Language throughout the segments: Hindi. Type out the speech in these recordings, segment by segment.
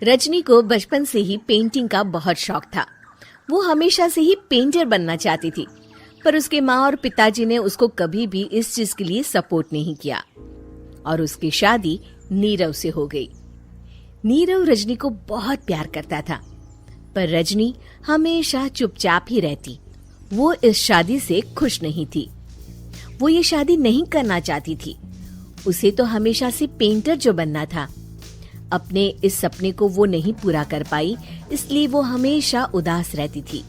रजनी को बचपन से ही पेंटिंग का बहुत शौक था। वो हमेशा से ही पेंटर बनना चाहती थी, पर उसके माँ और पिताजी ने उसको कभी भी इस चीज के लिए सपोर्ट नहीं किया और उसकी शादी नीरव से हो गई। नीरव रजनी को बहुत प्यार करता था, पर रजनी हमेशा चुपचाप ही रहती। वो इस शादी से खुश नहीं थी। वो ये शादी नहीं करना चाहती थी। उसे तो हमेशा से पेंटर जो बनना था। अपने इस सपने को वो नहीं पूरा कर पाई, इसलिए वो हमेशा उदास रहती थी।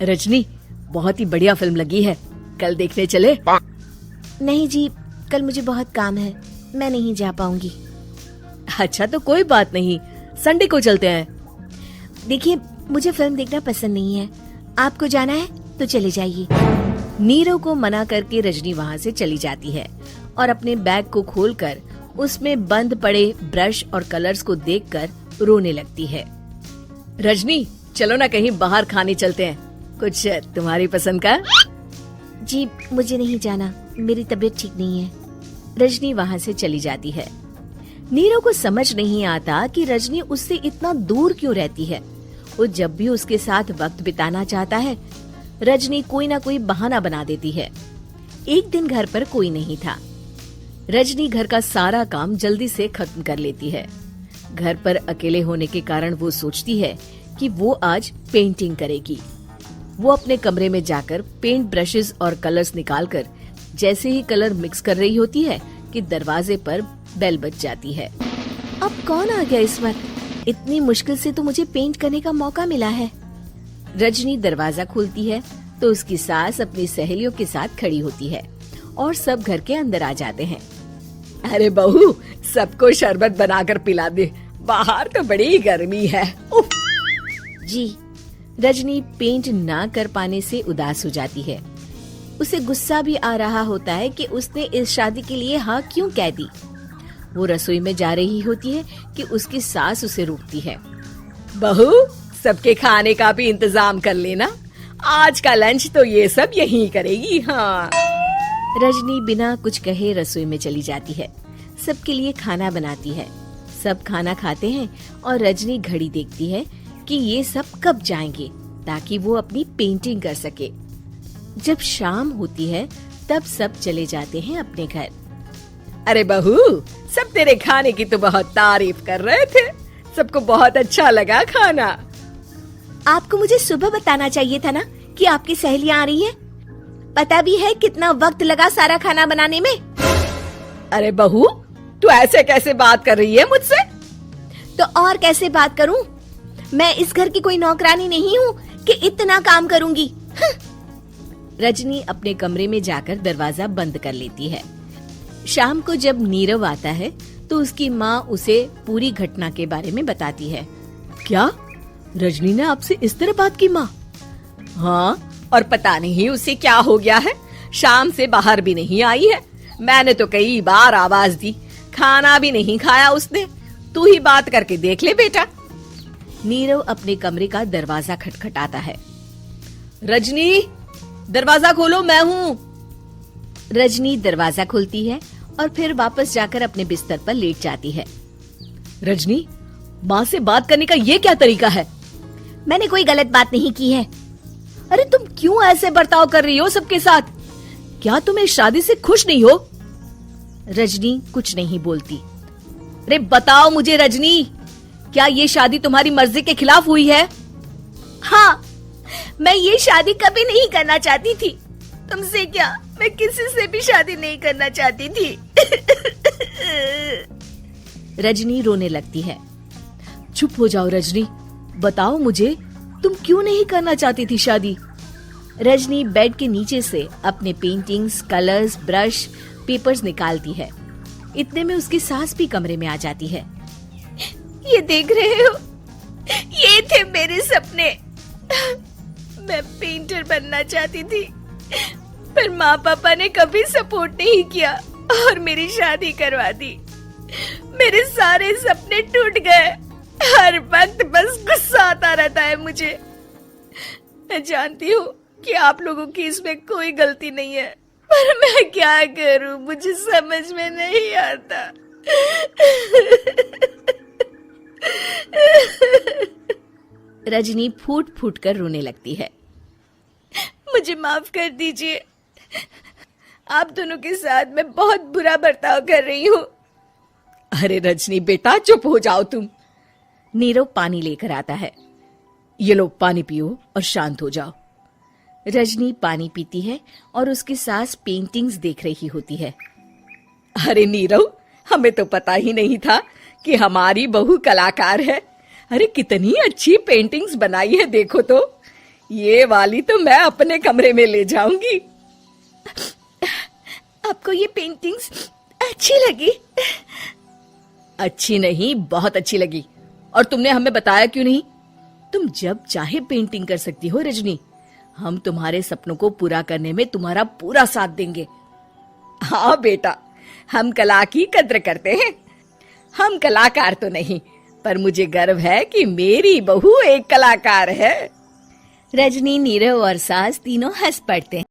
रजनी, बहुत ही बढ़िया फिल्म लगी है, कल देखने चले? नहीं जी, कल मुझे बहुत काम है, मैं नहीं जा पाऊंगी। अच्छा तो कोई बात नहीं, संडे को चलते हैं। देखिए, मुझे फिल्म देखना पसंद नहीं है। आपको जाना है तो चले जाइए। नीरव को मना करके रजनी वहाँ से चली जाती है और अपने बैग को खोलकर उसमें बंद पड़े ब्रश और कलर्स को देखकर रोने लगती है। रजनी, चलो ना कहीं बाहर खाने चलते हैं, कुछ तुम्हारी पसंद का। जी, मुझे नहीं जाना, मेरी तबीयत ठीक नहीं है। रजनी वहाँ से चली जाती है। नीरव को समझ नहीं आता कि रजनी उससे इतना दूर क्यों रहती है। वो जब भी उसके साथ वक्त बिताना चाहता है, रजनी कोई ना कोई बहाना बना देती है। एक दिन घर पर कोई नहीं था। रजनी घर का सारा काम जल्दी से खत्म कर लेती है। घर पर अकेले होने के कारण वो सोचती है कि वो आज पेंटिंग करेगी। वो अपने कमरे में जाकर पेंट ब्रशेस और कलर्स निकालकर जैसे ही कलर मिक्स कर रही होती है कि दरवाजे पर बेल बज जाती है। अब कौन आ गया इस वक्त? इतनी मुश्किल से तो मुझे पेंट करने का मौका मिला है। रजनी दरवाजा खोलती है तो उसकी सास अपनी सहेलियों के साथ खड़ी होती है और सब घर के अंदर आ जाते हैं। अरे बहू, सबको शरबत बनाकर पिला दे, बाहर तो बड़ी गर्मी है। जी। रजनी पेंट ना कर पाने से उदास हो जाती है। उसे गुस्सा भी आ रहा होता है कि उसने इस शादी के लिए हाँ क्यों कह दी। वो रसोई में जा रही होती है कि उसकी सास उसे रोकती है। बहू, सबके खाने का भी इंतजाम कर लेना, आज का लंच तो ये सब यहीं करेगी। हाँ। रजनी बिना कुछ कहे रसोई में चली जाती है। सबके लिए खाना बनाती है। सब खाना खाते हैं और रजनी घड़ी देखती है कि ये सब कब जाएंगे ताकि वो अपनी पेंटिंग कर सके। जब शाम होती है तब सब चले जाते हैं अपने घर। अरे बहू, सब तेरे खाने की तो बहुत तारीफ कर रहे थे, सबको बहुत अच्छा लगा खाना। आपको मुझे सुबह बताना चाहिए था ना कि आपकी सहेलियां आ रही हैं। पता भी है कितना वक्त लगा सारा खाना बनाने में। अरे बहू, तू ऐसे कैसे बात कर रही है मुझसे? तो और कैसे बात करूं? मैं इस घर की कोई नौकरानी नहीं हूँ कि इतना काम करूंगी। रजनी अपने कमरे में जाकर दरवाजा बंद कर लेती है। शाम को जब नीरव आता है तो उसकी माँ उसे पूरी घटना के बारे में बताती है। क्या रजनी ने आपसे इस तरह बात की माँ? हाँ, और पता नहीं उसे क्या हो गया है, शाम से बाहर भी नहीं आई है। मैंने तो कई बार आवाज दी, खाना भी नहीं खाया उसने। तू ही बात करके देख ले बेटा। नीरव अपने कमरे का दरवाजा खटखटाता है। रजनी, दरवाजा खोलो, मैं हूँ। रजनी दरवाजा खोलती है और फिर वापस जाकर अपने बिस्तर पर लेट जाती है। रजनी, माँ से बात करने का ये क्या तरीका है? मैंने कोई गलत बात नहीं की है। अरे तुम क्यों ऐसे बर्ताव कर रही हो सबके साथ? क्या तुम इस शादी से खुश नहीं हो? रजनी कुछ नहीं बोलती। अरे बताओ मुझे रजनी, क्या ये शादी तुम्हारी मर्जी के खिलाफ हुई है? हाँ, मैं ये शादी कभी नहीं करना चाहती थी। तुमसे क्या, मैं किसी से भी शादी नहीं करना चाहती थी। रजनी रोने लगती है। चुप हो जाओ रजनी, बताओ मुझे, तुम क्यों नहीं करना चाहती थी शादी? रजनी बेड के नीचे से अपने पेंटिंग्स, कलर्स, ब्रश, पेपर्स निकालती है। इतने में उसकी सास भी कमरे में आ जाती है। ये देख रहे हो, ये थे मेरे सपने। मैं पेंटर बनना चाहती थी, पर माँ पापा ने कभी सपोर्ट नहीं किया और मेरी शादी करवा दी। मेरे सारे सपने टूट गए। हर वक्त बस गुस्सा आता रहता है मुझे। मैं जानती हूँ कि आप लोगों की इसमें कोई गलती नहीं है, पर मैं क्या करूं, मुझे समझ में नहीं आता। रजनी फूट फूट कर रोने लगती है। मुझे माफ कर दीजिए, आप दोनों के साथ मैं बहुत बुरा बर्ताव कर रही हूँ। अरे रजनी बेटा चुप हो जाओ तुम। नीरव पानी लेकर आता है। ये लो पानी पियो और शांत हो जाओ। रजनी पानी पीती है और उसकी सास पेंटिंग्स देख रही होती है। अरे नीरव, हमें तो पता ही नहीं था कि हमारी बहू कलाकार है। अरे कितनी अच्छी पेंटिंग्स बनाई है, देखो तो। ये वाली तो मैं अपने कमरे में ले जाऊंगी। आपको ये पेंटिंग्स अच्छी लगी? अच्छी नहीं, बहुत अच्छी लगी। और तुमने हमें बताया क्यों नहीं? तुम जब चाहे पेंटिंग कर सकती हो रजनी। हम तुम्हारे सपनों को पूरा करने में तुम्हारा पूरा साथ देंगे। हाँ बेटा, हम कला की कद्र करते हैं। हम कलाकार तो नहीं, पर मुझे गर्व है कि मेरी बहू एक कलाकार है। रजनी, नीरव और सास तीनों हंस पड़ते हैं।